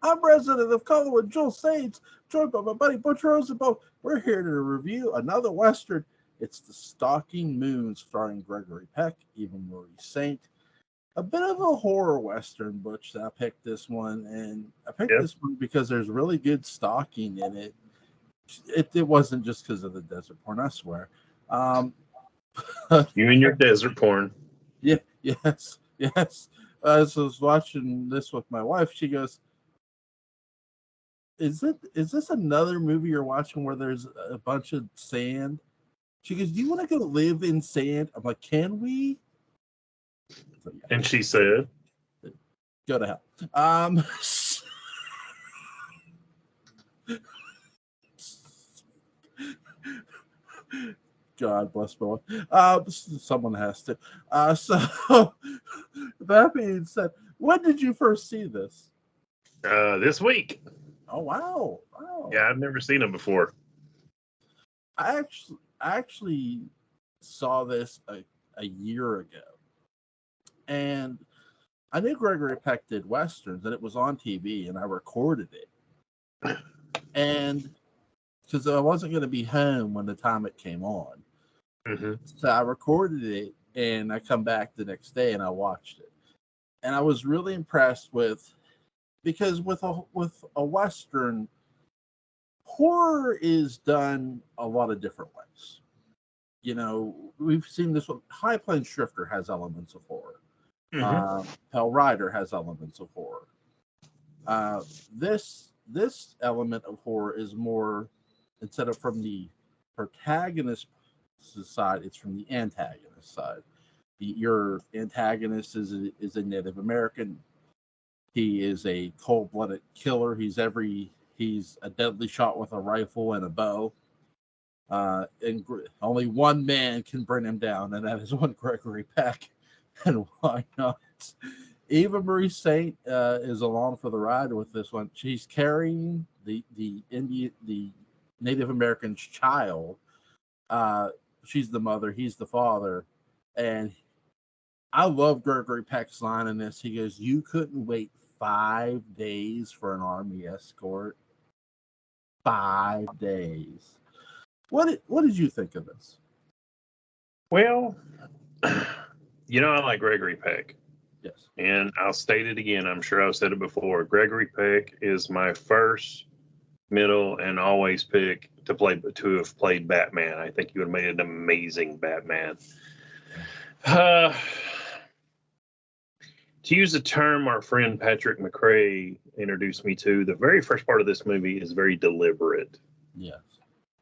I'm resident of Colorado, Joel Saints, joined by my buddy Butch Rosenbalm. We're here to review another Western. It's The Stalking Moon, starring Gregory Peck, Eva Marie Saint. A bit of a horror Western, Butch. I picked this one, and I picked this one because there's really good stalking in it. It wasn't just because of the desert porn, I swear. You and your desert porn. Yeah, yes. As I was watching this with my wife, she goes, Is this another movie you're watching where there's a bunch of sand? She goes, Do you want to go live in sand? I'm like, Can we? So, yeah. And she said, Go to hell. God bless boy. Someone has to. So that being said, when did you first see this? This week. Oh wow. Yeah, I've never seen it before. I actually saw this a year ago, and I knew Gregory Peck did westerns, and it was on TV, and I recorded it, and because I wasn't going to be home when the time it came on, so I recorded it, and I come back the next day and I watched it, and I was really impressed because with a western, horror is done a lot of different ways. You know, we've seen this one. High Plains Drifter has elements of horror. Hell Rider has elements of horror. This element of horror is more, instead of from the protagonist side, it's from the antagonist side. Your antagonist is a Native American. He is a cold-blooded killer. He's a deadly shot with a rifle and a bow. And only one man can bring him down, and that is one Gregory Peck. And why not? Eva Marie Saint is along for the ride with this one. She's carrying the Native American's child. She's the mother. He's the father. And I love Gregory Peck's line in this. He goes, "You couldn't wait 5 days for an army escort. 5 days." What did you think of this? Well, you know, I like Gregory Peck. Yes. And I'll state it again. I'm sure I've said it before. Gregory Peck is my first, middle, and always pick to have played Batman. I think he would have made an amazing Batman. To use a term our friend Patrick McRae introduced me to, the very first part of this movie is very deliberate. Yes.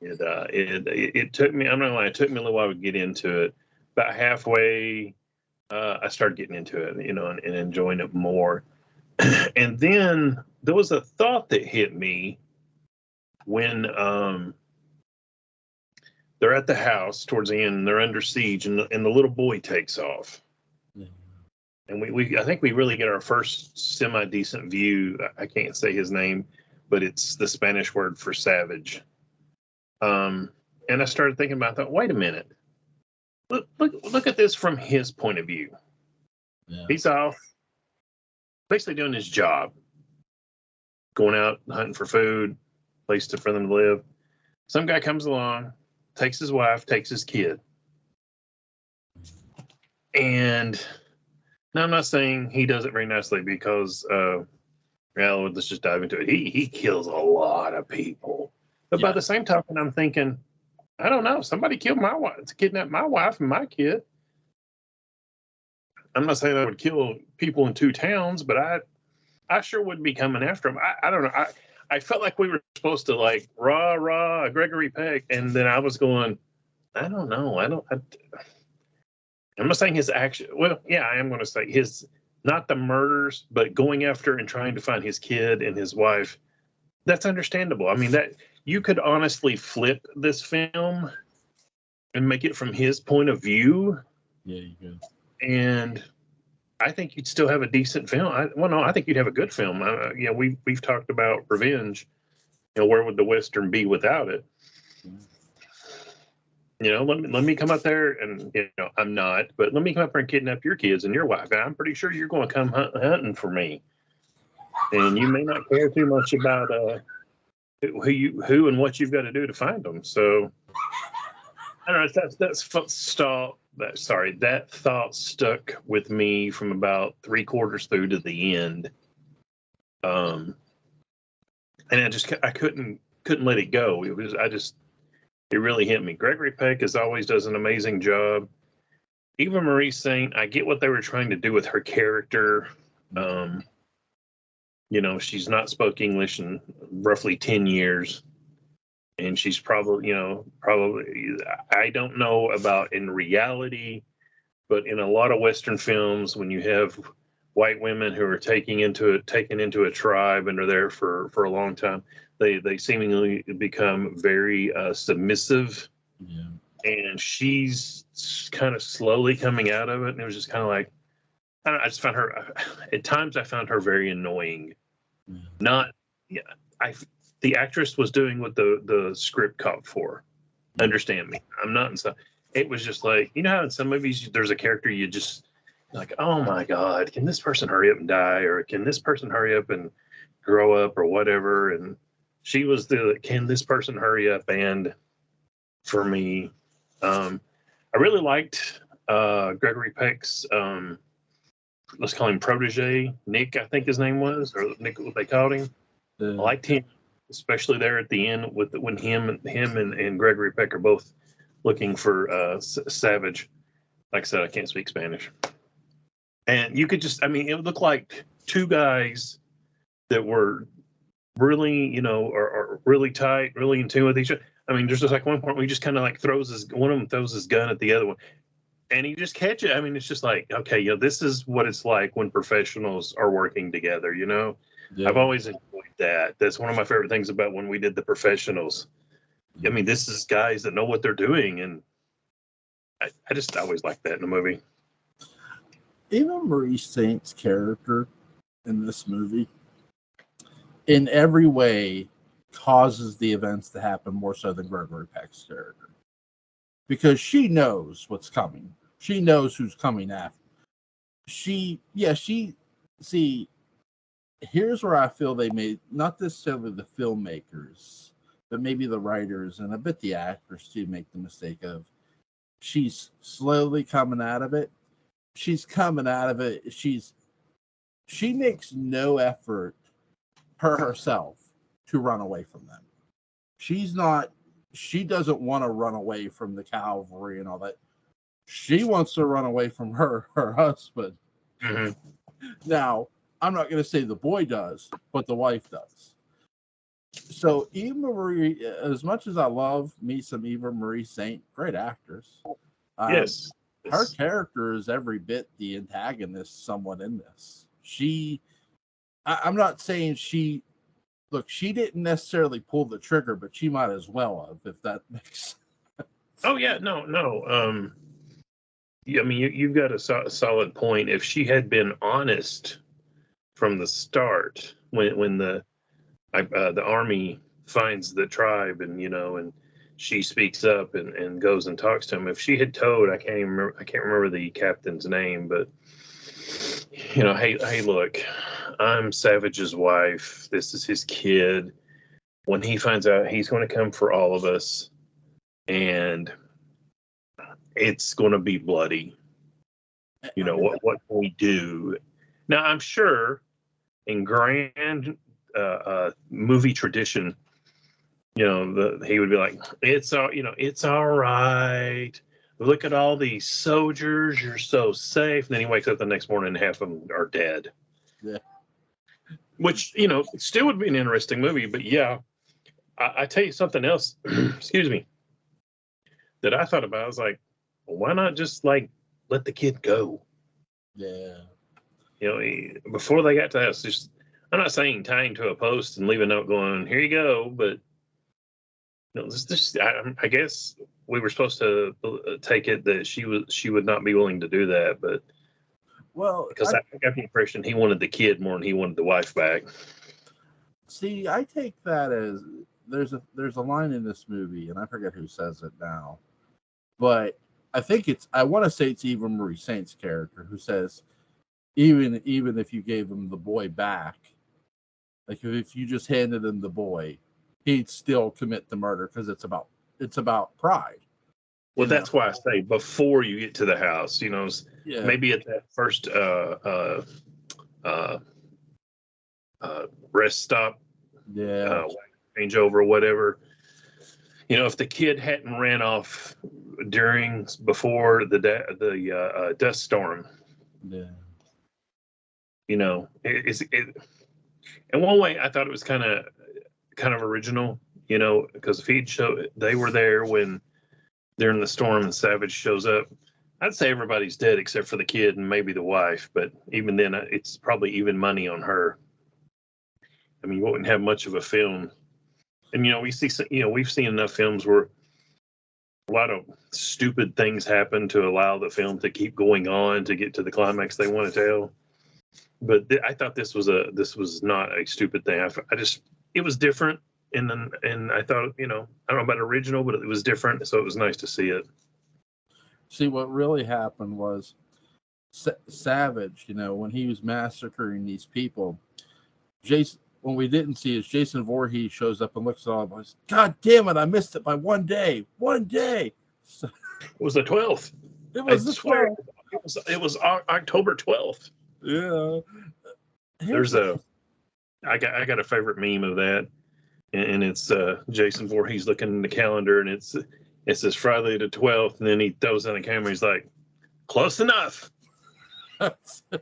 It took me, I'm not gonna lie, it took me a little while to get into it. About halfway, I started getting into it, you know, and enjoying it more. And then there was a thought that hit me when they're at the house towards the end, and they're under siege, and the little boy takes off. Yeah. And I think we really get our first semi-decent view. I can't say his name, but it's the Spanish word for savage. And I started thinking about that. Wait a minute. Look at this from his point of view. Yeah. He's off, basically doing his job, going out hunting for food, place for them to live. Some guy comes along, takes his wife, takes his kid. And now I'm not saying he does it very nicely because, let's just dive into it. He kills a lot of people. But by the same token, I'm thinking, I don't know, somebody killed my wife, kidnapped my wife and my kid. I'm not saying I would kill people in two towns, but I sure wouldn't be coming after him. I don't know. I felt like we were supposed to like rah Gregory Peck, and then I was going, I don't know. I'm not saying his action. Well, yeah, I am going to say his, not the murders, but going after and trying to find his kid and his wife. That's understandable. I mean, that you could honestly flip this film and make it from his point of view. Yeah, you could. And I think you'd still have a decent film. I think you'd have a good film. You know, we've talked about revenge. You know, where would the Western be without it? You know, let me come up there and, you know, I'm not, but let me come up there and kidnap your kids and your wife. And I'm pretty sure you're going to come hunting for me. and you may not care too much about who and what you've got to do to find them. So I don't know. That thought stuck with me from about 3/4 through to the end. And I couldn't let it go. It really hit me. Gregory Peck as always does an amazing job. Eva Marie Saint, I get what they were trying to do with her character. She's not spoke English in roughly 10 years. And she's probably, I don't know about in reality, but in a lot of Western films, when you have white women who are taken into a tribe and are there for a long time, they seemingly become very submissive. Yeah. And she's kind of slowly coming out of it. And it was just kind of like, I don't know, I just found her, at times I found her very annoying. Yeah. The actress was doing what the script called for. Understand me. I'm not in some. It was just like, how in some movies there's a character you just like, oh my God, can this person hurry up and die? Or can this person hurry up and grow up or whatever? And she was can this person hurry up? And for me, I really liked Gregory Peck's, let's call him protege, Nick, I think his name was, or Nick, what they called him. I liked him, especially there at the end when him and Gregory Peck are both looking for Savage. Like I said, I can't speak Spanish. And you could just, it would look like two guys that were really, are really tight, really in tune with each other. There's just like one point where he just kind of like one of them throws his gun at the other one. And you just catch it. It's just like, okay, this is what it's like when professionals are working together, Yeah. I've always enjoyed that. That's one of my favorite things about when we did The Professionals. This is guys that know what they're doing. And I just always like that in a movie. Eva Marie Saint's character in this movie, in every way, causes the events to happen more so than Gregory Peck's character. Because she knows what's coming. She knows who's coming after. Here's where I feel they made, not necessarily the filmmakers, but maybe the writers and a bit the actors too make the mistake of, she's slowly coming out of it. She's coming out of it. She makes no effort herself to run away from them. She doesn't want to run away from the cavalry and all that. She wants to run away from her husband. Mm-hmm. Now, I'm not going to say the boy does, but the wife does. So Eva Marie, as much as I love me some Eva Marie Saint, great actress. Yes. Her character is every bit the antagonist somewhat in this. I'm not saying she didn't necessarily pull the trigger, but she might as well have, if that makes sense. Oh, yeah. No. You've got a solid point. If she had been honest from the start, when the army finds the tribe and she speaks up and goes and talks to him. If she had told, I can't remember the captain's name, but hey, look, I'm Savage's wife. This is his kid. When he finds out, he's going to come for all of us, and it's going to be bloody. What can we do? Now, I'm sure in grand movie tradition, he would be like, it's all right. Look at all these soldiers. You're so safe. And then he wakes up the next morning and half of them are dead. Yeah. Which, still would be an interesting movie. But yeah, I tell you something else, excuse me, that I thought about. I was like, well, why not just like let the kid go? Yeah. Before they got to us, just, I'm not saying tie him to a post and leave a note going, here you go, but I guess we were supposed to take it that she would not be willing to do that, but because I got the impression he wanted the kid more than he wanted the wife back. See, I take that as there's a line in this movie, and I forget who says it now, but I want to say it's Eva Marie Saint's character who says, even if you gave him the boy back, Like if you just handed him the boy, he'd still commit the murder because it's about pride. Well, that's why I say before you get to the house, maybe at that first rest stop, changeover or whatever. If the kid hadn't ran off before the dust storm, in one way I thought it was kind of original, because if they were there when during the storm and Savage shows up, I'd say everybody's dead except for the kid and maybe the wife. But even then, it's probably even money on her. I mean, you wouldn't have much of a film. And, we've seen enough films where a lot of stupid things happen to allow the film to keep going on to get to the climax they want to tell. But I thought this was not a stupid thing. It was different. And I thought, I don't know about original, but it was different. So it was nice to see it. See, what really happened was Savage, when he was massacring these people, when we didn't see is Jason Voorhees shows up and looks at all of us. God damn it, I missed it by one day. One day. So, it was the 12th. It was the 12th. It was October 12th. Yeah. I got a favorite meme of that. And it's Jason Voorhees looking in the calendar, and it says Friday the 12th, and then he throws on the camera. He's like, "Close enough." That's the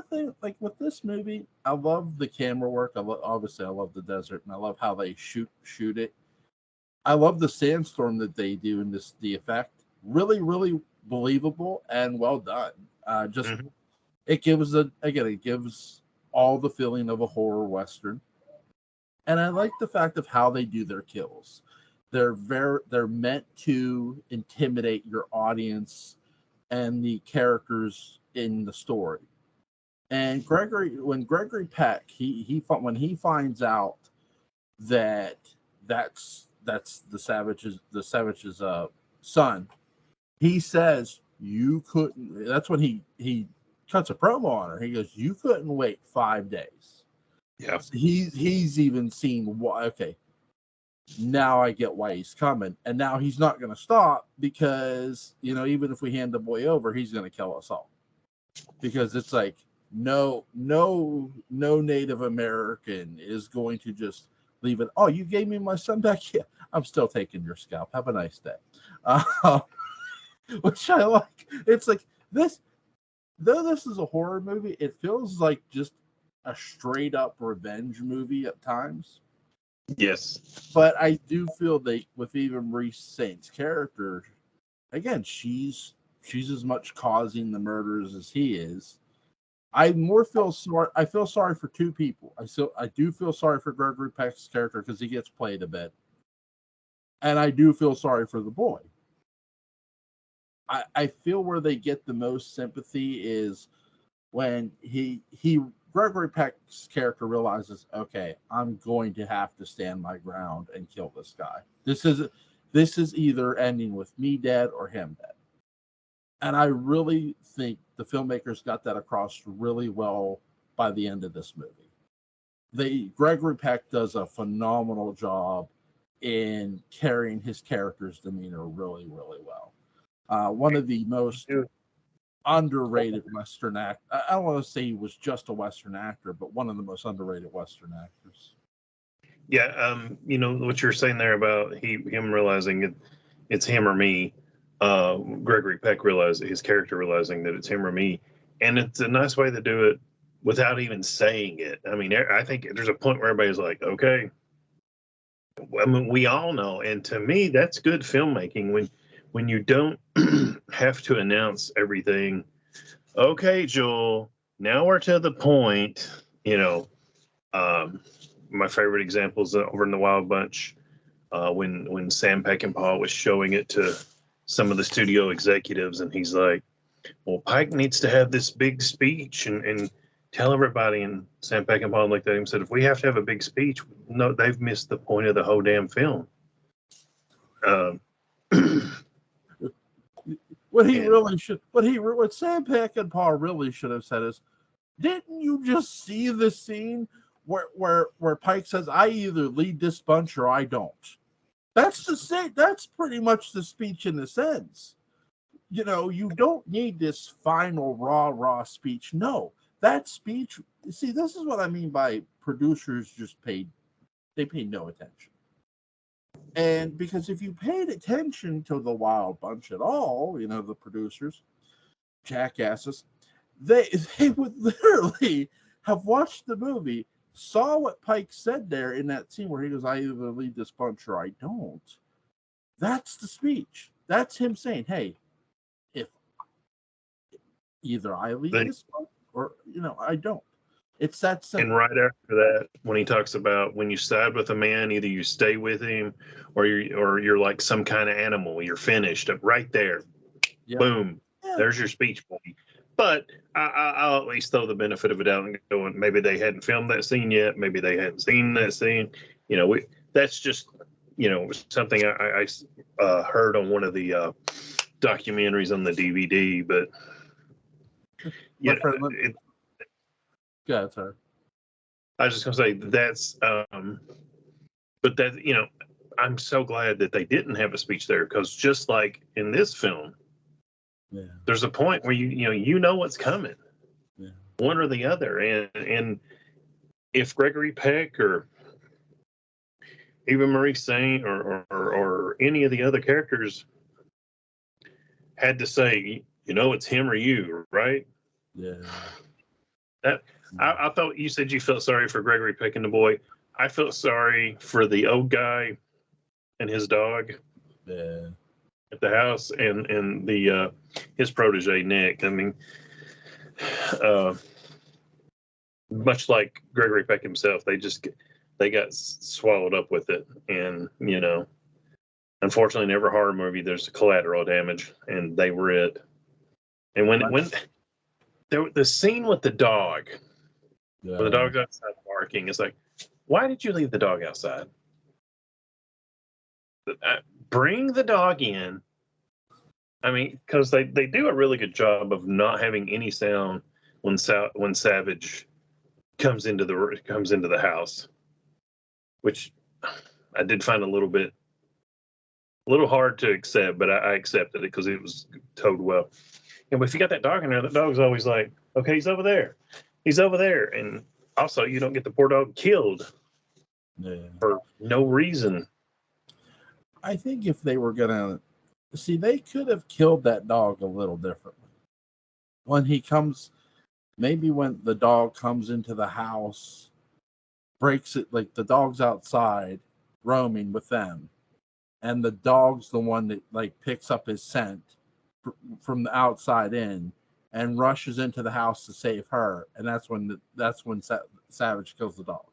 thing. Like with this movie, I love the camera work. Obviously, I love the desert, and I love how they shoot it. I love the sandstorm that they do in the effect. Really, really believable and well done. It gives all the feeling of a horror western, and I like the fact of how they do their kills. They're meant to intimidate your audience and the characters in the story. And when Gregory Peck when he finds out that that's the Savage's son, he says you couldn't. That's when he cuts a promo on her. He goes, "You couldn't wait 5 days." Yeah. So he's even seen why. Okay, now I get why he's coming, and now he's not going to stop because even if we hand the boy over, he's going to kill us all. Because it's like no Native American is going to just leave it. Oh, you gave me my son back? Yeah, I'm still taking your scalp. Have a nice day. Which I like. It's like this. Though this is a horror movie, it feels like just a straight up revenge movie at times. Yes. But I do feel with even Maurice Saint's character, again, she's as much causing the murders as he is. I feel sorry for two people. I do feel sorry for Gregory Peck's character because he gets played a bit. And I do feel sorry for the boy. I feel where they get the most sympathy is when Gregory Peck's character realizes, okay, I'm going to have to stand my ground and kill this guy. This is either ending with me dead or him dead. And I really think the filmmakers got that across really well by the end of this movie. Gregory Peck does a phenomenal job in carrying his character's demeanor really, really well. One of the most underrated Western act. I don't want to say he was just a Western actor, but one of the most underrated Western actors. Yeah, what you're saying there about him realizing it's him or me. Gregory Peck his character realizing that it's him or me, and it's a nice way to do it without even saying it. I mean, I think there's a point where everybody's like, okay. I mean, we all know, and to me, that's good filmmaking when you don't have to announce everything. Okay, Joel, now we're to the point. My favorite example is over in the Wild Bunch, when Sam Peckinpah was showing it to some of the studio executives, and he's like, well, Pike needs to have this big speech and tell everybody. And Sam Peckinpah looked at him and said, if we have to have a big speech, no, they've missed the point of the whole damn film. What Sam Peckinpah really should have said is, Didn't you just see the scene where Pike says, "I either lead this bunch or I don't"? That's the same. That's pretty much the speech in a sense. You know, you don't need this final raw speech. No, that speech. See, this is what I mean by producers just paid. They paid no attention. And because if you paid attention to the Wild Bunch at all, you know, the producers, jackasses, they they would literally have watched the movie, saw what Pike said there in that scene where he goes, "I either lead this bunch or I don't." That's the speech. That's him saying, "Hey, if either I lead this bunch or I don't." It's that simple. And right after that, when he talks about when you side with a man, either you stay with him or you're like some kind of animal. You're finished. Right there, Yep. Boom. Yeah. There's your speech buddy. But I'll at least throw the benefit of it out and go, maybe they hadn't filmed that scene yet. Maybe they hadn't seen that scene. That's just something I heard on one of the documentaries on the DVD. But yeah, sorry. I was just gonna say that's, but that I'm so glad that they didn't have a speech there, because just like in this film, there's a point where you know what's coming, one or the other, and if Gregory Peck or even Marie Saint or any of the other characters had to say, it's him or you, right? Yeah. I thought you said you felt sorry for Gregory Peck and the boy. I felt sorry for the old guy and his dog at the house, and the his protege Nick. I mean, much like Gregory Peck himself, they got swallowed up with it, and unfortunately, in every horror movie, there's collateral damage, and they were it. And when the scene with the dog. When the dog's outside barking, it's like, why did you leave the dog outside? Bring the dog in. I mean, because they do a really good job of not having any sound when Savage comes into the house, which I did find a little hard to accept, but I accepted it because it was told well. But if you got that dog in there, the dog's always like, okay, he's over there. He's over there. And also, you don't get the poor dog killed for no reason. I think if they were going to see, they could have killed that dog a little differently. When the dog comes into the house, breaks it, like the dog's outside roaming with them, and the dog's the one that like picks up his scent from the outside in and rushes into the house to save her, and that's when Savage kills the dog.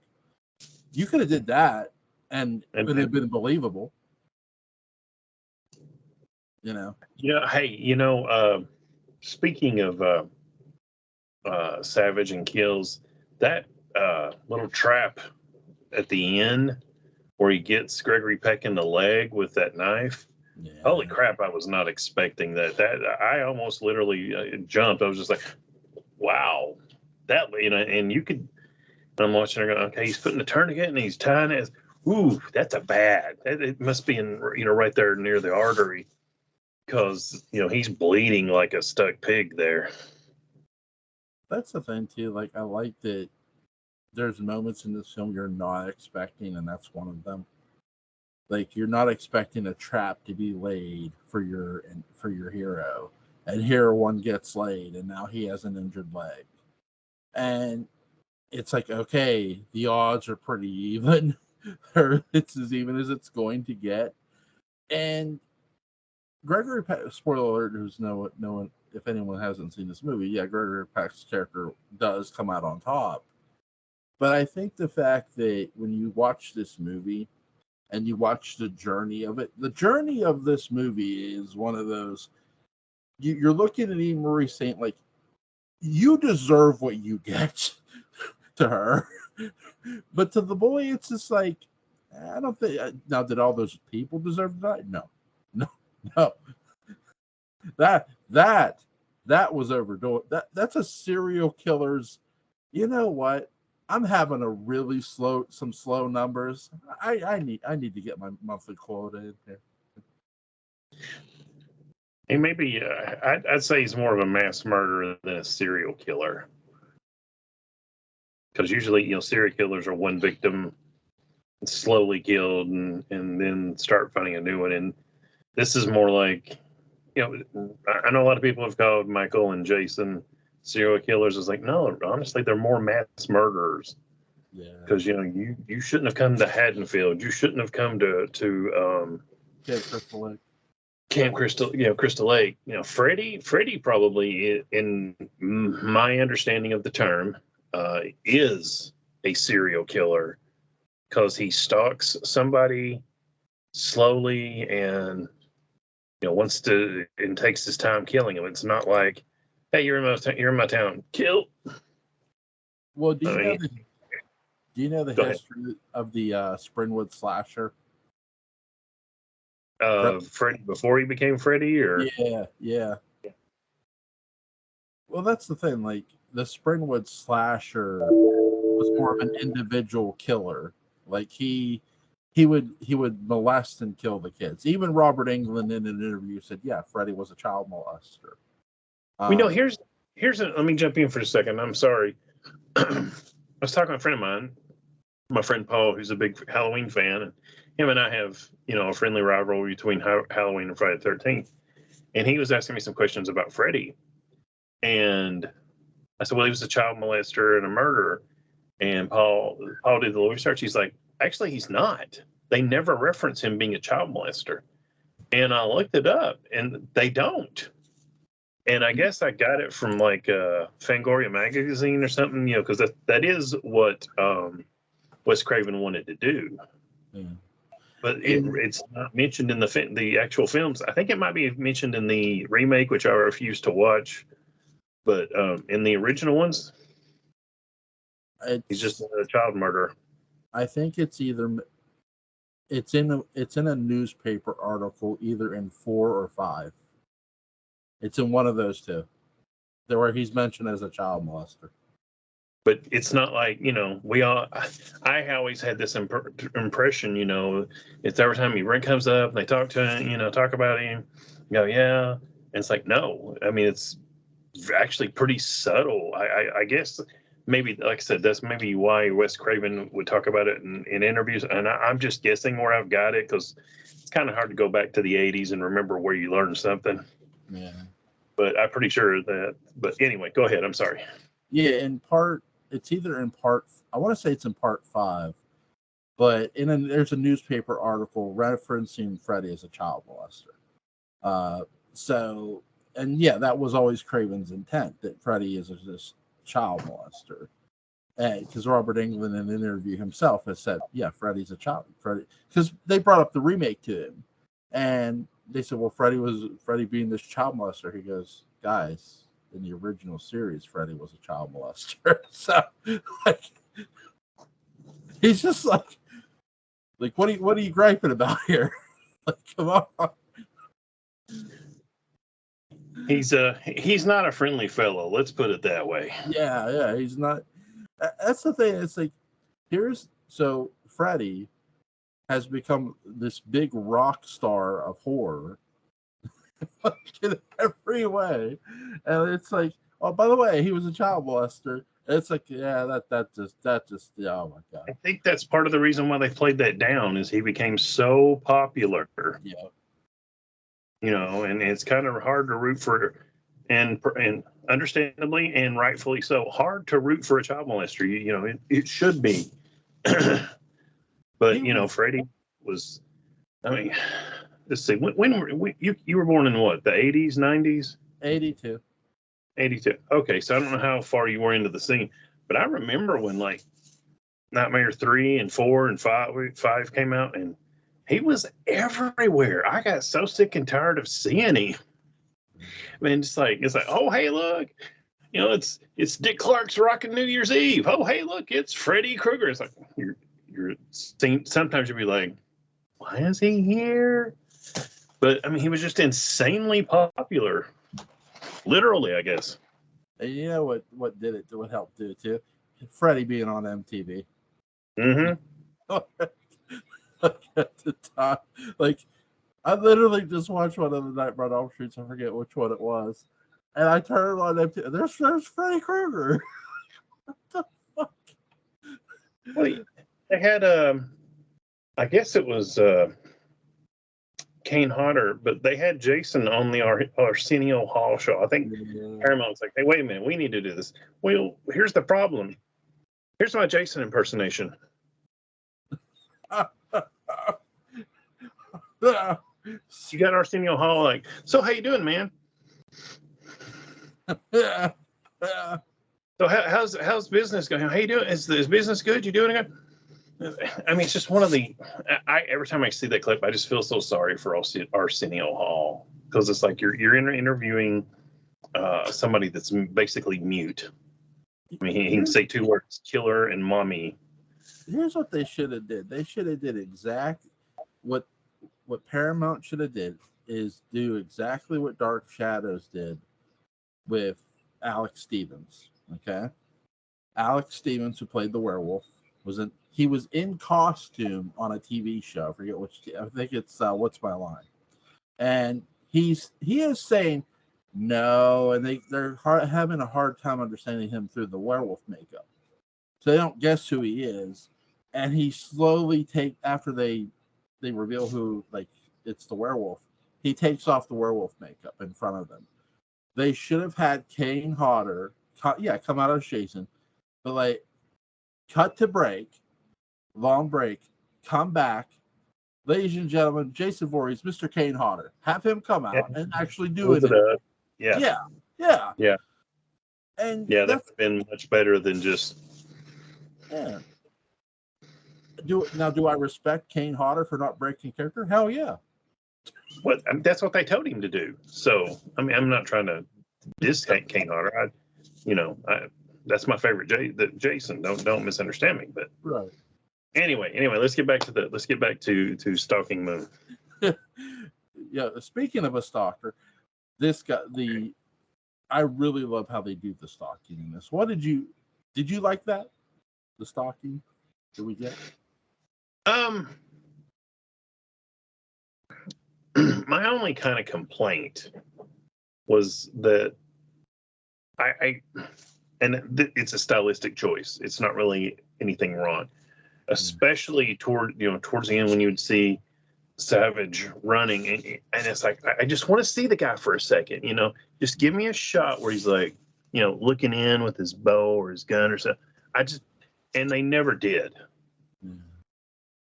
You could have did that, and it would have been believable. Hey, speaking of Savage and kills, that little trap at the end where he gets Gregory Peck in the leg with that knife. Yeah. Holy crap, I was not expecting that. I almost literally jumped. I was just like, wow. That, and you could, I'm watching her go, okay, he's putting the tourniquet and he's tying it. Ooh, that's a bad. It must be in, right there near the artery, because, he's bleeding like a stuck pig there. That's the thing, too. Like, I like that there's moments in this film you're not expecting, and that's one of them. Like, you're not expecting a trap to be laid for your hero, and here one gets laid, and now he has an injured leg, and it's like, okay, the odds are pretty even, or it's as even as it's going to get. And Gregory Peck, spoiler alert, who's no one, if anyone hasn't seen this movie, Gregory Peck's character does come out on top. But I think the fact that when you watch this movie and you watch the journey of it, the journey of this movie is one of those, you're looking at Eve Marie Saint like, you deserve what you get to her. But to the boy, it's just like, I don't think, now did all those people deserve to die? No. That was overdone. That's a serial killer's You know what? I'm having a really some slow numbers. I need to get my monthly quota in here. He maybe I'd say he's more of a mass murderer than a serial killer. Because usually, serial killers are one victim, slowly killed, and then start finding a new one. And this is more like, I know a lot of people have called Michael and Jason serial killers. It's like, no, honestly, they're more mass murderers. Yeah. Because you shouldn't have come to Haddonfield. You shouldn't have come to Camp Crystal Lake. Camp Crystal, Crystal Lake. Freddie probably, in my understanding of the term, is a serial killer because he stalks somebody slowly and wants to and takes his time killing him. It's not like, hey, you're in my town, kill. Well, do you know the Go ahead. history of the Springwood slasher? Freddie before he became Freddie, or Yeah. Well, that's the thing. Like the Springwood slasher was more of an individual killer. Like he would molest and kill the kids. Even Robert Englund in an interview said, "Yeah, Freddie was a child molester." we know. Let me jump in for a second. I'm sorry. I was talking to a friend of mine, my friend Paul, who's a big Halloween fan, and him and I have, a friendly rivalry between Halloween and Friday the 13th. And he was asking me some questions about Freddie. And I said, well, he was a child molester and a murderer. And Paul did the research. He's like, actually, he's not. They never reference him being a child molester. And I looked it up, and they don't. And I guess I got it from like Fangoria magazine or something, because that is what Wes Craven wanted to do. Yeah. But it's not mentioned in the actual films. I think it might be mentioned in the remake, which I refuse to watch. But in the original ones, he's just a child murderer. I think it's in a newspaper article, either in 4 or 5. It's in one of those two, where he's mentioned as a child molester. But it's not like, I always had this impression, it's every time Brent comes up and they talk to him, talk about him, yeah. And it's like, no, I mean, it's actually pretty subtle. I guess maybe, like I said, that's maybe why Wes Craven would talk about it in interviews. And I'm just guessing where I've got it, because it's kind of hard to go back to the 80s and remember where you learned something. Yeah. But I'm pretty sure that, but anyway, go ahead. I'm sorry. Yeah, it's either in part, I want to say it's in part 5, but there's a newspaper article referencing Freddie as a child molester. And yeah, that was always Craven's intent, that Freddie is this child molester. Because Robert Englund in an interview himself has said, yeah, Freddie's a child. Because they brought up the remake to him, and they said, well, Freddie being this child molester. He goes, guys, in the original series, Freddie was a child molester. So, like, he's just like, what are you griping about here? Like, come on. He's not a friendly fellow. Let's put it that way. Yeah, he's not. That's the thing. It's like, Freddie has become this big rock star of horror in every way, and it's like, oh, by the way, he was a child molester. It's like, yeah, that just oh my god. I think that's part of the reason why they played that down, is he became so popular. Yeah. And it's kind of hard to root for, and understandably and rightfully so, hard to root for a child molester. It should be. But Freddie was. I mean, let's see. When you were born in what, the 80s, 90s? 82. 82. Okay, so I don't know how far you were into the scene, but I remember when like Nightmare 3 and 4 and 5 came out, and he was everywhere. I got so sick and tired of seeing him. I mean, it's like, oh, hey, look, it's Dick Clark's Rockin' New Year's Eve. Oh, hey, look, it's Freddy Krueger. It's like you're seeing, sometimes you'll be like, why is he here? But I mean, he was just insanely popular, literally, I guess. And you know what helped do it too? Freddy being on MTV. Mm-hmm. At the time, like I literally just watched one of the Nightmare on Elm Street. I forget which one it was, and I turned on MTV. There's Freddy Krueger. What the fuck? Well, they had I guess it was Kane Hodder, but they had Jason on the Arsenio Hall show. I think Paramount's like, hey, wait a minute, we need to do this. Well, here's the problem. Here's my Jason impersonation. You got Arsenio Hall like, so how you doing, man? So how's business going? How you doing? Is business good? You doing good? I mean, it's just one of the. Every time I see that clip, I just feel so sorry for Arsenio Hall, because it's like you're interviewing somebody that's basically mute. I mean, he can say 2 words: killer and mommy. Here's what they should have did. They should have did what Paramount should have did is do exactly what Dark Shadows did with Alex Stevens. Okay, Alex Stevens, who played the werewolf, was in costume on a TV show. I forget which. I think it's What's My Line, and he is saying no, and they're having a hard time understanding him through the werewolf makeup, so they don't guess who he is, and he slowly after they reveal who, like, it's the werewolf, he takes off the werewolf makeup in front of them. They should have had Kane Hodder come out as Jason, but like cut to break, long break, come back. Ladies and gentlemen, Jason Voorhees, Mr. Kane Hodder. Have him come out and actually do it. Yeah. And that would have been much better than just. Yeah. Do I respect Kane Hodder for not breaking character? Hell yeah. What? I mean, that's what they told him to do. So I mean, I'm not trying to diss Kane Hodder. That's my favorite Jason. Don't misunderstand me. But right. Anyway, let's get back to Stalking Moon. Yeah. Speaking of a stalker, I really love how they do the stalking in this. Did you like that? The stalking that we get? My only kind of complaint was that it's a stylistic choice. It's not really anything wrong, especially towards the end when you would see Savage running, and it's like, I just want to see the guy for a second. Just give me a shot where he's like, looking in with his bow or his gun or something. And they never did.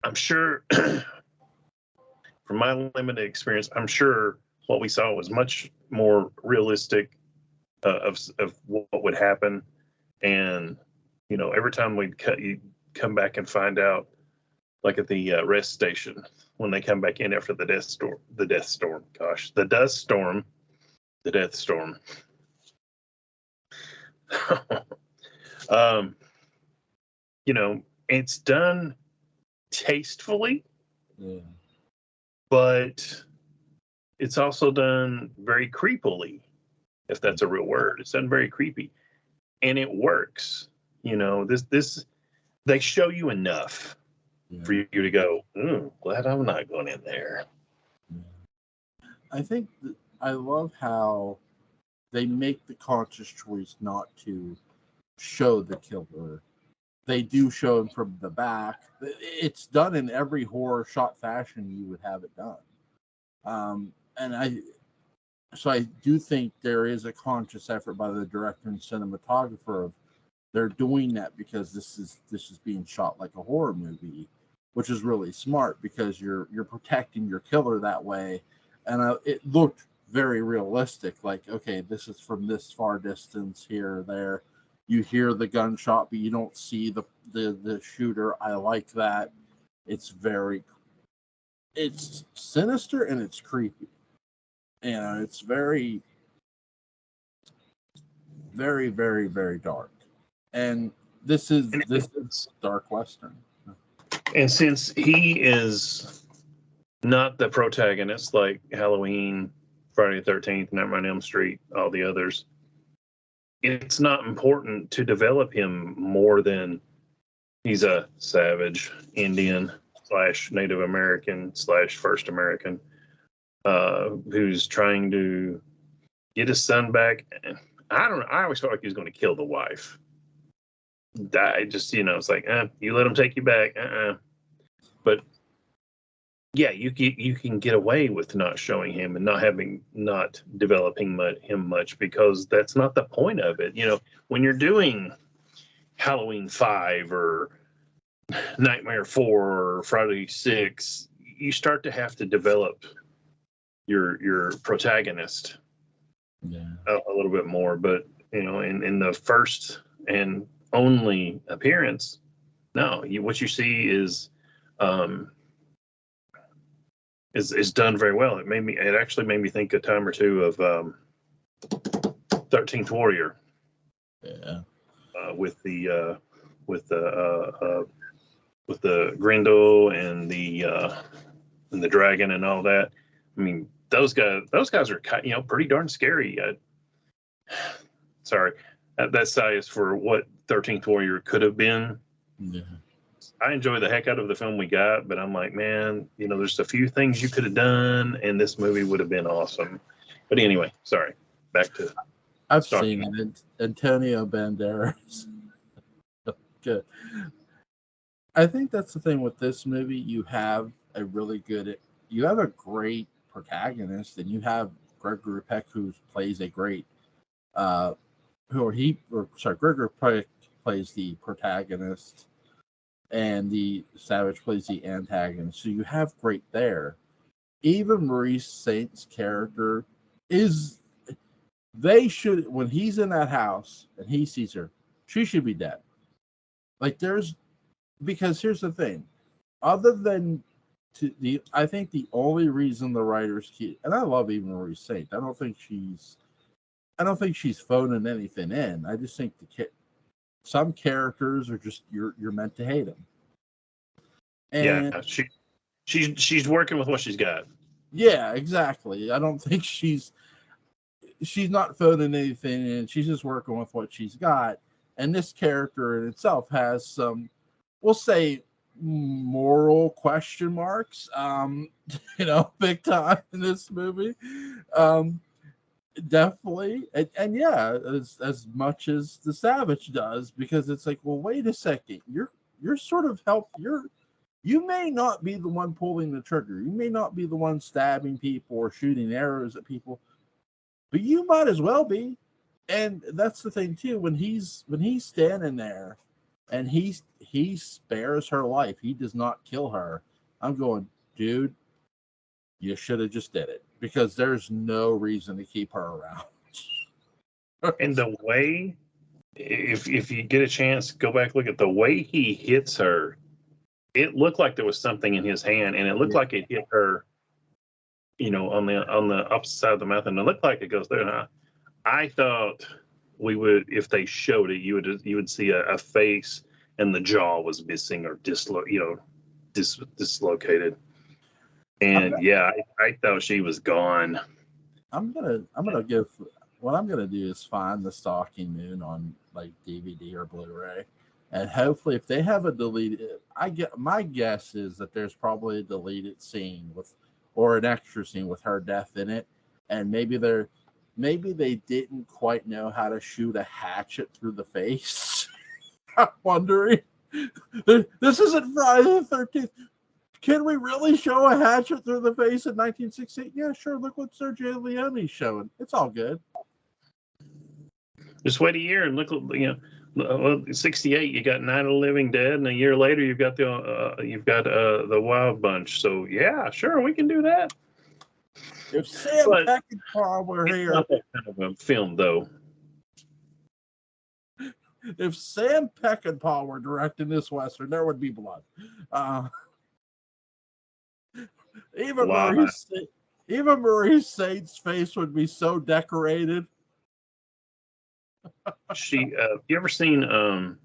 I'm sure, from my limited experience, I'm sure what we saw was much more realistic of what would happen. And, every time you come back and find out, like at the rest station, when they come back in after the death storm, the death storm, it's done tastefully, but it's also done very creepily, if that's a real word. It's done very creepy, and it works. This they show you enough for you to go, glad I'm not going in there. I think I love how they make the conscious choice not to show the killer. They do show him from the back. It's done in every horror shot fashion you would have it done. And I do think there is a conscious effort by the director and cinematographer of they're doing that because this is being shot like a horror movie, which is really smart because you're protecting your killer that way. And it looked very realistic. Like, okay, this is from this far distance here or there. You hear the gunshot, but you don't see the shooter. I like that. It's sinister and it's creepy. It's very, very, very, very dark. And this is dark Western. And since he is not the protagonist like Halloween, Friday the 13th, Nightmare on Elm Street, all the others, it's not important to develop him more than he's a savage Indian / Native American / First American who's trying to get his son back. I don't know. I always felt like he was going to kill the wife. Die, just, it's like, you let him take you back. But yeah, you can get away with not showing him and not developing him much, because that's not the point of it. When you're doing Halloween 5 or Nightmare 4 or Friday 6, you start to have to develop your protagonist a little bit more. But in the first and only appearance, no, what you see is done very well. It actually made me think a time or two of 13th Warrior. Yeah. With the Grendel and the dragon and all that. I mean, those guys are pretty darn scary. Sorry, that size for what 13th Warrior could have been. Yeah. I enjoy the heck out of the film we got, but I'm like, man, there's a few things you could have done, and this movie would have been awesome. But anyway, sorry. Back to I've Stalking. seen it. Antonio Banderas. Good. I think that's the thing with this movie. You have a great protagonist, and you have Gregory Peck, who plays a great, Gregory Peck plays the protagonist, and the Savage plays the antagonist. So you have great there. Even Maurice Saint's character when he's in that house and he sees her, she should be dead. Because here's the thing, other than I think the only reason the writers keep, and I love even Maurice Saint, I don't think she's phoning anything in. I just think some characters are just you're meant to hate them. And yeah, she's working with what she's got. Yeah, exactly. I don't think she's not phoning anything in. She's just working with what she's got. And this character in itself has some, we'll say, moral question marks, big time in this movie. Definitely. And yeah, as much as the Savage does, because it's like, well, wait a second. You're sort of you may not be the one pulling the trigger. You may not be the one stabbing people or shooting arrows at people, but you might as well be. And that's the thing too. When he's standing there, and he spares her life, he does not kill her. I'm going, dude, you should have just did it, because there's no reason to keep her around. And the way, if you get a chance, go back, look at the way he hits her. It looked like there was something in his hand, and it looked like it hit her, on the opposite side of the mouth, and it looked like it goes there. And I thought we would, if they showed it, you would see a face and the jaw was missing or dislocated. And I thought she was gone. I'm gonna give. What I'm gonna do is find the Stalking Moon on like DVD or Blu-ray, and hopefully, if they have a deleted, my guess is that there's probably a deleted scene or an extra scene with her death in it, and maybe they didn't quite know how to shoot a hatchet through the face. I'm wondering. This isn't Friday the 13th. Can we really show a hatchet through the face in 1968? Yeah, sure. Look what Sergio Leone's showing. It's all good. Just wait a year and look. 68. You got Night of the Living Dead, and a year later you've got the Wild Bunch. So yeah, sure, we can do that. If Sam Peckinpah were here, not that kind of a film, though. If Sam Peckinpah were directing this western, there would be blood. Even Maurice Saint's face would be so decorated. You ever seen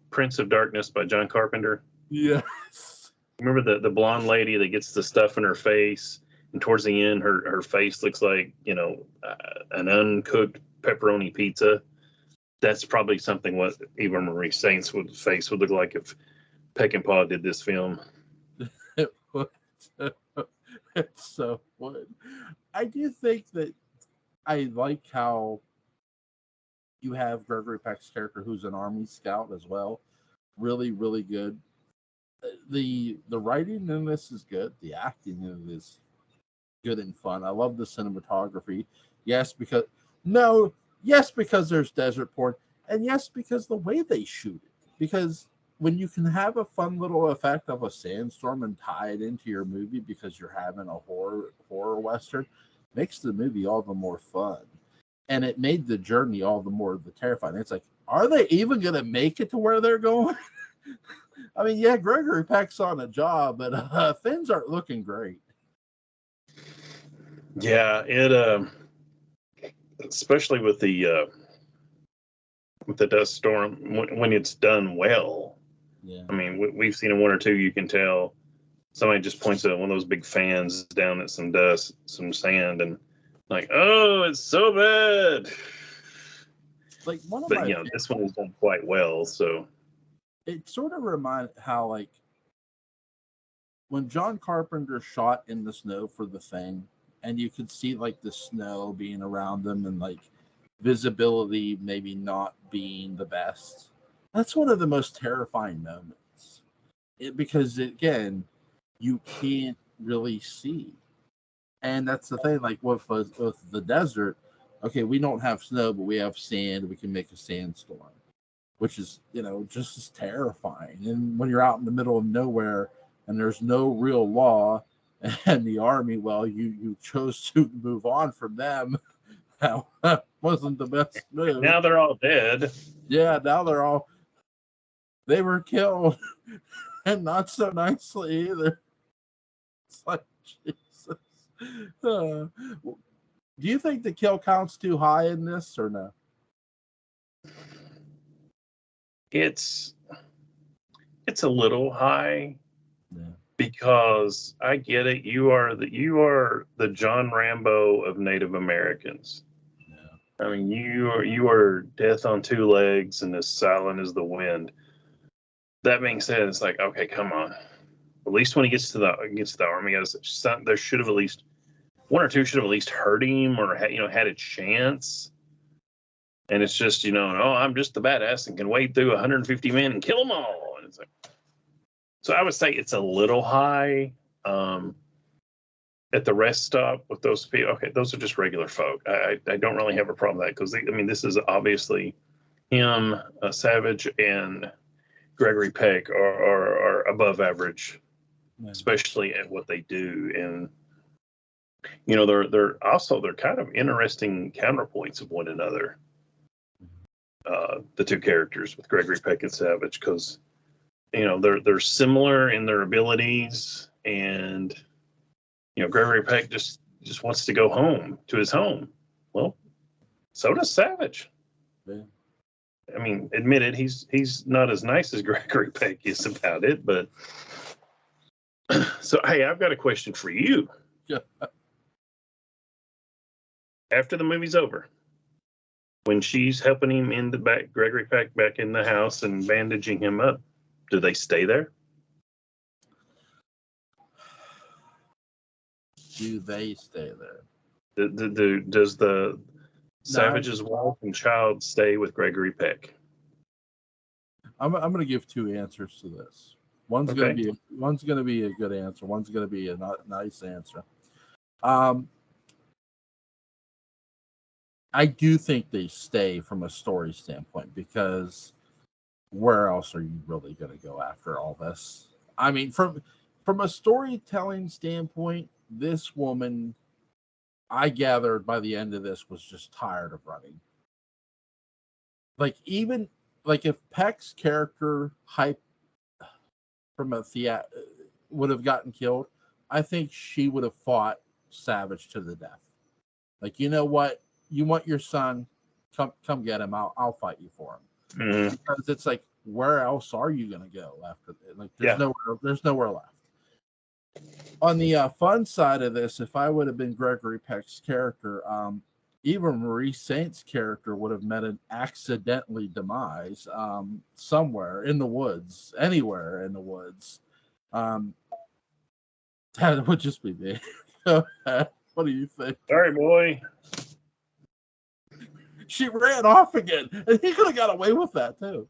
Prince of Darkness by John Carpenter? Yes. Remember the blonde lady that gets the stuff in her face, and towards the end, her face looks like an uncooked pepperoni pizza. That's probably something what Eva Marie Saint's face would look like if Peckinpah did this film. It would. It so would. I do think that I like how you have Gregory Peck's character, who's an Army scout as well. Really, really good. The writing in this is good. The acting in it is good and fun. I love the cinematography. Yes, because no, yes, because there's desert porn, and yes, because the way they shoot it. Because when you can have a fun little effect of a sandstorm and tie it into your movie because you're having a horror western, makes the movie all the more fun. And it made the journey all the more terrifying. It's like, are they even going to make it to where they're going? I mean, yeah, Gregory Peck's on a job, but things aren't looking great. Yeah, it especially with the dust storm when it's done well. Yeah. I mean, we've seen in one or two. You can tell somebody just points at one of those big fans down at some dust, some sand, and like, oh, it's so bad. Like one of But my this one is done quite well. So it sort of reminded how like when John Carpenter shot in the snow for The Thing, and you could see like the snow being around them and like visibility maybe not being the best. That's one of the most terrifying moments. Because again, you can't really see. And that's the thing, like with the desert, okay, we don't have snow, but we have sand. We can make a sandstorm, which is, just as terrifying. And when you're out in the middle of nowhere and there's no real law, and the army, well, you chose to move on from them. That wasn't the best move. now they're all dead. Yeah, now they were killed, and not so nicely either. It's like, Jesus. Do you think the kill count's too high in this or no? It's a little high. Yeah. Because I get it. You are the John Rambo of Native Americans. Yeah. I mean, you are death on two legs and as silent as the wind. That being said, it's like, okay, come on. At least when he gets to the army, there should have at least one or two should have at least heard him or had a chance. And it's just oh, I'm just the badass and can wade through 150 men and kill them all. And it's like, so I would say it's a little high. At the rest stop with those people, okay, those are just regular folk. I don't really have a problem with that because this is obviously him, Savage, and Gregory Peck are above average, especially at what they do, and they're kind of interesting counterpoints of one another. The two characters with Gregory Peck and Savage, because they're similar in their abilities, and Gregory Peck just wants to go home to his home. Well, so does Savage. Yeah. I mean, admit it, he's not as nice as Gregory Peck is about it, but so hey, I've got a question for you. Yeah. After the movie's over, when she's helping him in the back, Gregory Peck back in the house and bandaging him up, do they stay there? Do they stay there? Does the Savage's wife and child stay with Gregory Peck? I'm going to give two answers to this. One's going to be a good answer. One's going to be a nice answer. I do think they stay from a story standpoint, because where else are you really going to go after all this? I mean, from a storytelling standpoint, this woman, I gathered by the end of this, was just tired of running. Like, even like if Peck's character hype from a would have gotten killed, I think she would have fought Savage to the death. Like, you know what? You want your son? Come get him. I'll fight you for him. Mm-hmm. Because it's like, where else are you going to go after? Like, there's nowhere left. On the fun side of this, if I would have been Gregory Peck's character, Eva Marie Saint's character would have met an accidentally demise somewhere in the woods, anywhere in the woods. Um, that would just be me. What do you think? Sorry, boy. She ran off again, and he could have got away with that too.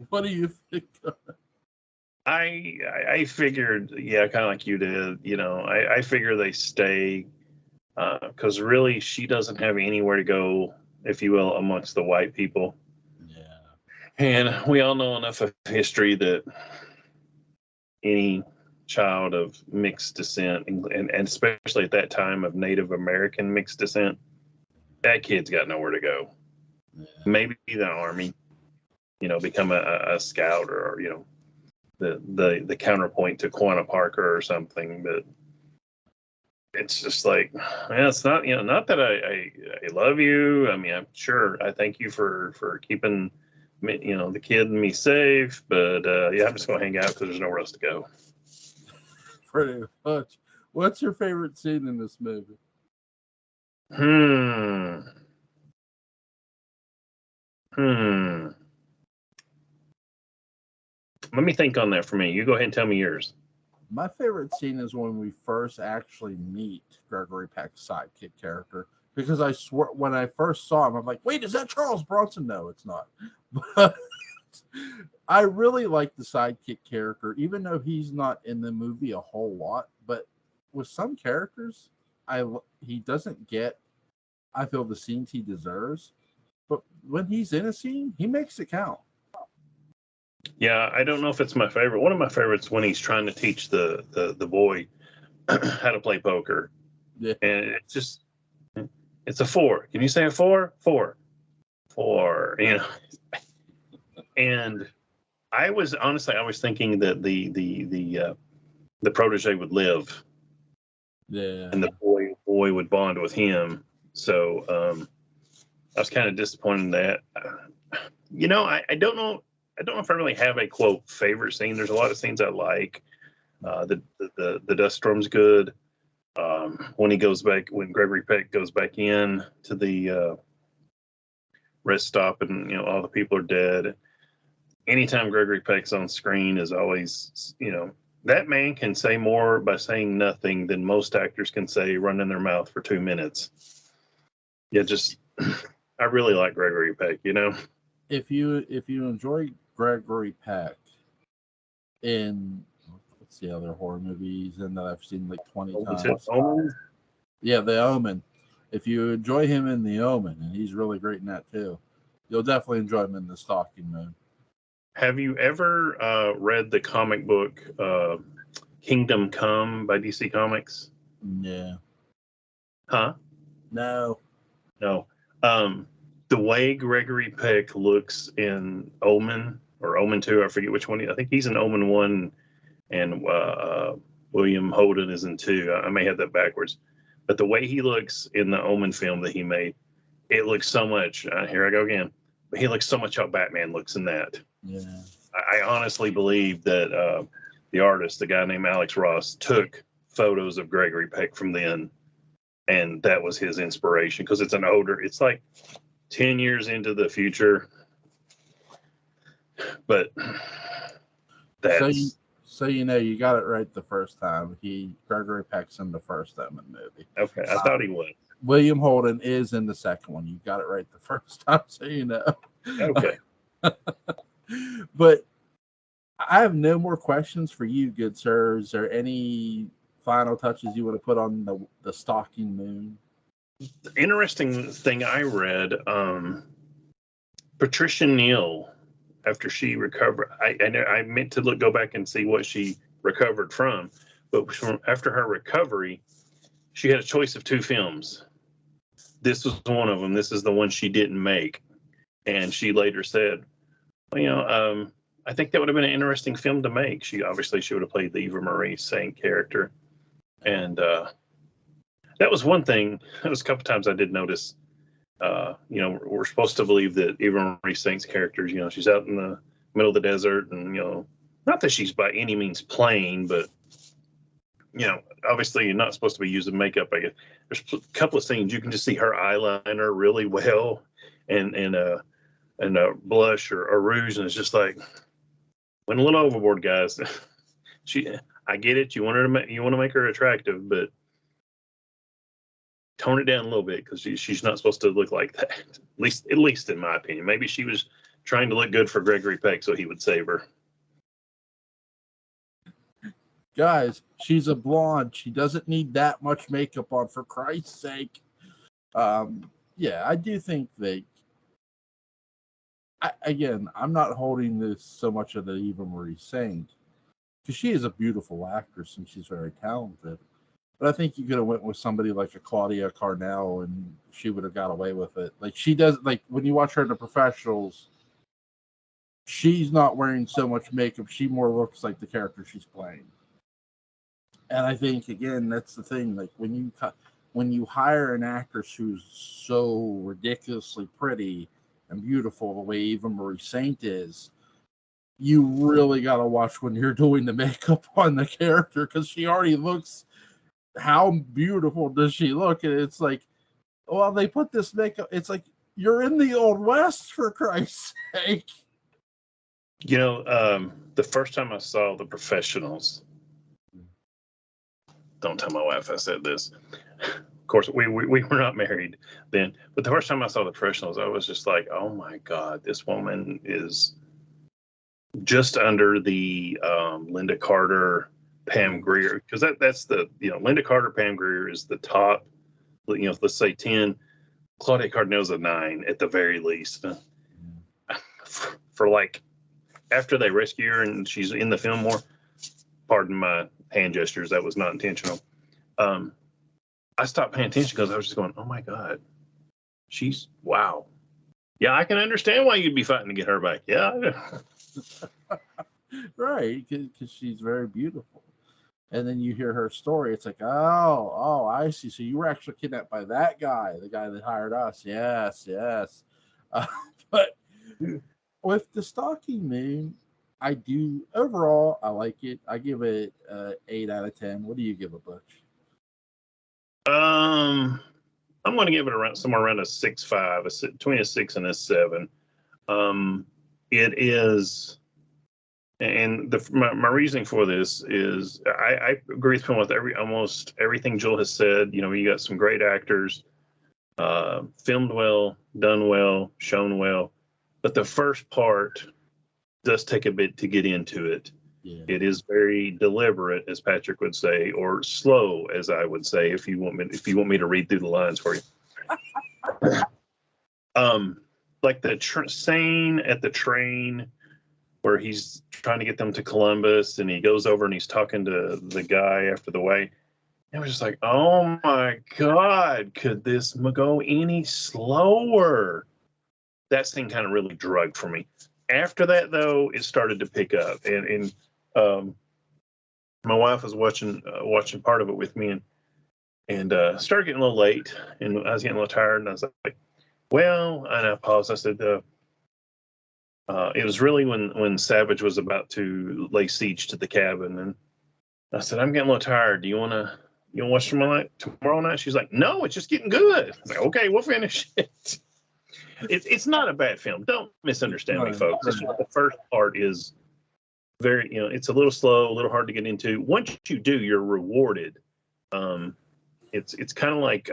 What do you think? I figured, yeah, kind of like you did. You know, I figure they stay because really she doesn't have anywhere to go, if you will, amongst the white people. Yeah. And we all know enough of history that any child of mixed descent, and especially at that time of Native American mixed descent, that kid's got nowhere to go. Yeah. Maybe the army, you know, become a scout, or you know, the counterpoint to Quanah Parker or something. But it's just like, man, it's not, you know, not that I love you. I mean, I'm sure I thank you for keeping me, you know, the kid and me safe, but yeah, I'm just gonna hang out because there's nowhere else to go. Pretty much. What's your favorite scene in this movie? Let me think on that for me. You go ahead and tell me yours. My favorite scene is when we first actually meet Gregory Peck's sidekick character. Because I swear, when I first saw him, I'm like, wait, is that Charles Bronson? No, it's not. But I really like the sidekick character, even though he's not in the movie a whole lot. But with some characters, he doesn't get, I feel, the scenes he deserves. But when he's in a scene, he makes it count. Yeah, I don't know if it's my favorite. One of my favorites when he's trying to teach the boy how to play poker, Yeah. and it's a 4. Can you say a 4? 4, 4. You know, and I was thinking that the protege would live, Yeah. and the boy would bond with him. So I was kind of disappointed in that. You know, I don't know. I don't know if I really have a quote favorite scene. There's a lot of scenes I like. The dust storm's good. When Gregory Peck goes back in to the rest stop, and you know all the people are dead. Anytime Gregory Peck's on screen is always, you know, that man can say more by saying nothing than most actors can say running their mouth for 2 minutes. Yeah, just I really like Gregory Peck. You know, If you enjoy Gregory Peck in, what's the other horror movies and that I've seen like 20 times? Omen. Yeah, The Omen. If you enjoy him in The Omen, and he's really great in that too, you'll definitely enjoy him in The Stalking Moon. Have you ever read the comic book Kingdom Come by DC Comics? Yeah. Huh? No. No. The way Gregory Peck looks in Omen or Omen 2, I forget which one. I think he's in Omen 1, and William Holden is in 2. I may have that backwards. But the way he looks in the Omen film that he made, it looks so much. Here I go again. But he looks so much how Batman looks in that. Yeah. I honestly believe that the artist, the guy named Alex Ross, took photos of Gregory Peck from then, and that was his inspiration because it's like 10 years into the future, but that's So you know you got it right the first time. Gregory Peck's in the first Omen movie. okay. I thought he was. William Holden is in the second one. You got it right the first time, so you know. Okay. But I have no more questions for you, good sir. Is there any final touches you want to put on the Stalking Moon? The interesting thing I read, Patricia Neal, after she recovered, I meant to go back and see what she recovered from, but after her recovery, she had a choice of 2 films. This was one of them. This is the one she didn't make, and she later said, well, you know, I think that would have been an interesting film to make. She would have played the Eva Marie Saint character, and that was one thing. There was a couple times I did notice. You know, we're supposed to believe that Eva Marie Saint's characters, you know, she's out in the middle of the desert, and you know, not that she's by any means plain, but obviously you're not supposed to be using makeup. I guess there's a couple of scenes you can just see her eyeliner really well, and blush or rouge, and it's just like went a little overboard, guys. I get it. You want to make her attractive, but tone it down a little bit, because she's not supposed to look like that. At least in my opinion. Maybe she was trying to look good for Gregory Peck so he would save her. Guys, she's a blonde. She doesn't need that much makeup on, for Christ's sake. Yeah, I do think that. Again, I'm not holding this so much of the Eva Marie Saint, because she is a beautiful actress and she's very talented. But I think you could have went with somebody like a Claudia Carnell and she would have got away with it. Like she does, like when you watch her in The Professionals, she's not wearing so much makeup. She more looks like the character she's playing. And I think, again, that's the thing. Like when you hire an actress who's so ridiculously pretty and beautiful the way Eva Marie Saint is, you really got to watch when you're doing the makeup on the character, because she already looks. How beautiful does she look? And it's like, well, they put this makeup. It's like, you're in the Old West, for Christ's sake. The first time I saw The Professionals, don't tell my wife I said this. Of course, we were not married then, but the first time I saw The Professionals, I was just like, oh my God, this woman is just under the Linda Carter, Pam Grier, because that's the, Linda Carter, Pam Grier is the top, let's say 10. Claudia Cardinal's a 9 at the very least. For like, after they rescue her and she's in the film more, pardon my hand gestures, that was not intentional. I stopped paying attention because I was just going, oh my God, wow. Yeah, I can understand why you'd be fighting to get her back. Yeah. Right, because she's very beautiful. And then you hear her story. It's like, oh, I see. So you were actually kidnapped by that guy, the guy that hired us. Yes. But with the Stalking Moon, I do, overall, I like it. I give it 8 out of 10. What do you give it, Butch? I'm going to give it somewhere around a 6.5, between a 6 and a 7. It is. And my reasoning for this is I agree with almost everything Joel has said. You got some great actors, filmed well, done well, shown well. But the first part does take a bit to get into it. Yeah. It is very deliberate, as Patrick would say, or slow, as I would say, if you want me to read through the lines for you. Like the scene at the train where he's trying to get them to Columbus, and he goes over and he's talking to the guy after the way. And I was just like, oh my God, could this go any slower? That scene kind of really drugged for me. After that, though, it started to pick up, and my wife was watching part of it with me, and started getting a little late, and I was getting a little tired, and I was like, well, and I paused. I said, it was really when Savage was about to lay siege to the cabin, and I said, I'm getting a little tired. Do you want to watch tomorrow night? She's like, no, it's just getting good. I was like, okay, we'll finish it. It's not a bad film. Don't misunderstand me, folks. It's just the first part is very, it's a little slow, a little hard to get into. Once you do, you're rewarded. It's kind of like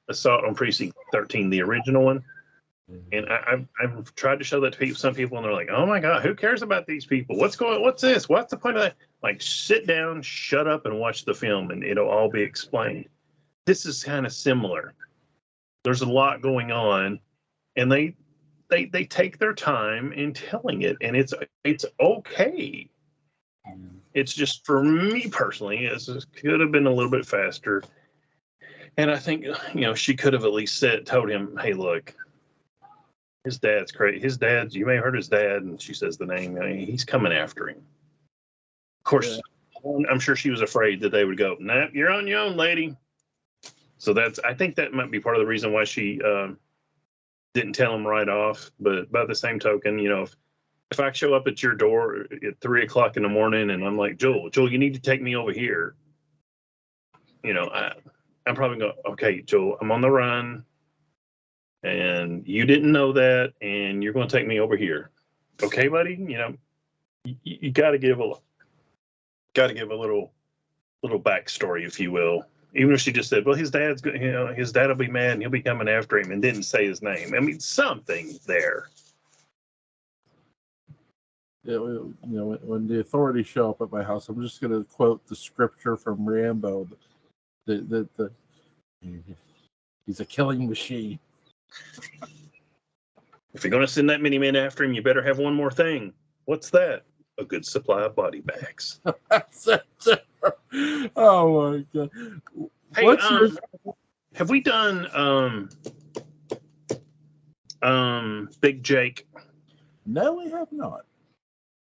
Assault on Precinct 13, the original one. And I've tried to show that to some people, and they're like, oh my God, who cares about these people? What's this? What's the point of that? Like, sit down, shut up, and watch the film, and it'll all be explained. This is kind of similar. There's a lot going on, and they take their time in telling it, and it's okay. It's just, for me personally, it could have been a little bit faster. And I think, she could have at least told him, hey, look, his dad's crazy. You may have heard his dad, and she says the name, he's coming after him. Of course, yeah. I'm sure she was afraid that they would go, nah, you're on your own, lady. So I think that might be part of the reason why she didn't tell him right off. But by the same token, if I show up at your door at 3:00 in the morning and I'm like, Joel, you need to take me over here, I'm probably going, okay, Joel, I'm on the run, and you didn't know that, and you're going to take me over here. Okay, buddy? You got to give a little backstory, if you will. Even if she just said, well, his dad's good, his dad will be mad and he'll be coming after him, and didn't say his name. I mean, something there. Yeah, when the authorities show up at my house, I'm just going to quote the scripture from Rambo. He's a killing machine. If you're going to send that many men after him, you better have one more thing. What's that? A good supply of body bags. Oh my God. Hey, have we done Big Jake? No, we have not.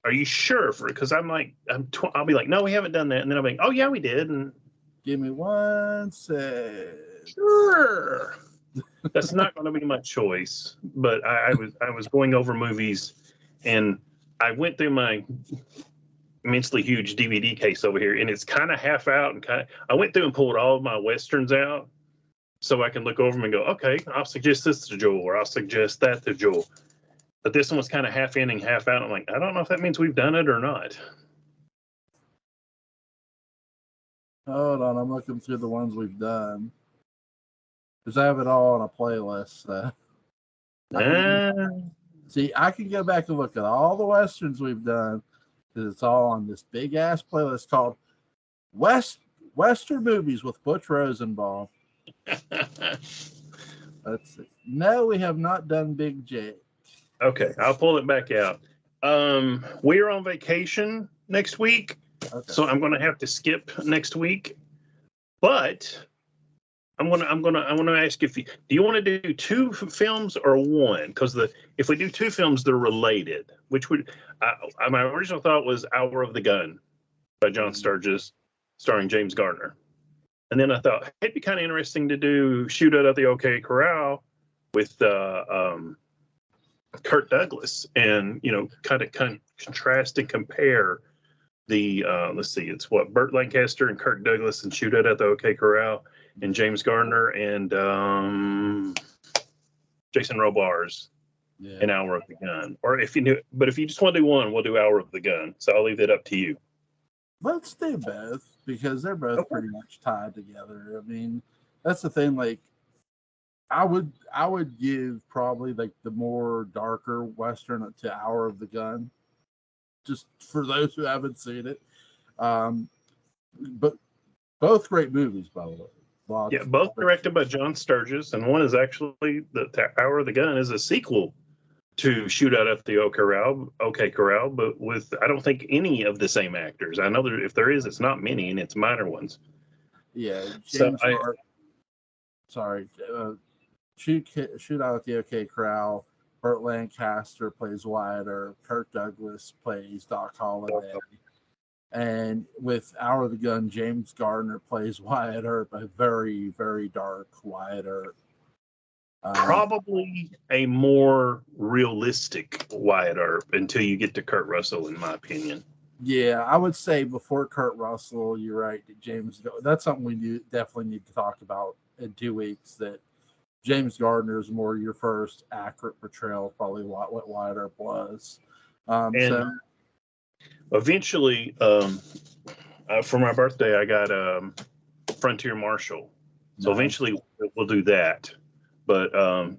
Are you sure? Because I'll be like, no, we haven't done that, and then I'll be like, oh yeah, we did. And give me one sec. Sure. That's not going to be my choice, but I was going over movies, and I went through my immensely huge DVD case over here, and it's kind of half out, and I went through and pulled all of my westerns out so I can look over them and go, okay, I'll suggest this to Joel, or I'll suggest that to Joel. But this one was kind of half in and half out. I'm like, I don't know if that means we've done it or not. Hold on, I'm looking through the ones we've done. Because I have it all on a playlist. See, I can go back and look at all the westerns we've done, because it's all on this big ass playlist called Western Movies with Butch Rosenbalm. Let's see. No, we have not done Big Jake. Okay, I'll pull it back out. We're on vacation next week, so I'm going to have to skip next week. But I'm gonna ask if do you want to do two films or one? Because if we do two films, they're related. Which would my original thought was Hour of the Gun by John Sturges, starring James Garner, and then I thought it'd be kind of interesting to do Shootout at the OK Corral with Kirk Douglas, and kind of contrast and compare the let's see, it's what Burt Lancaster and Kirk Douglas and Shootout at the OK Corral, and James Garner and Jason Robards in Hour of the Gun. Or if you just want to do one, we'll do Hour of the Gun. So I'll leave it up to you. Let's do both, because they're both pretty much tied together. I mean, that's the thing. Like, I would give probably like the more darker Western to Hour of the Gun, just for those who haven't seen it. But both great movies, by the way. Both directed by John Sturges, and one is actually the Hour of the Gun is a sequel to Shootout at the OK Corral, but with I don't think any of the same actors. I know if there is, it's not many, and it's minor ones. Yeah, Shootout at the OK Corral. Burt Lancaster plays Wyatt Earp. Kirk Douglas plays Doc Holliday. And with Hour of the Gun, James Garner plays Wyatt Earp, a very, very dark Wyatt Earp. Probably a more realistic Wyatt Earp until you get to Kurt Russell, in my opinion. Yeah, I would say before Kurt Russell, you're right, James. That's something we definitely need to talk about in 2 weeks. That James Garner is more your first accurate portrayal of probably what Wyatt Earp was. Eventually, for my birthday, I got Frontier Marshal. So eventually we'll do that. But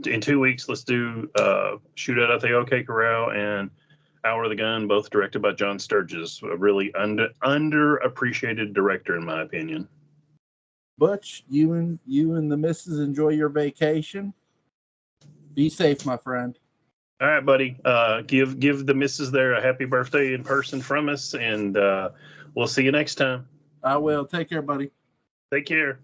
in 2 weeks, let's do Shootout at the OK Corral and Hour of the Gun, both directed by John Sturges, a really underappreciated director, in my opinion. Butch, you and the missus enjoy your vacation. Be safe, my friend. All right, buddy. Give the missus there a happy birthday in person from us, and we'll see you next time. I will. Take care, buddy. Take care.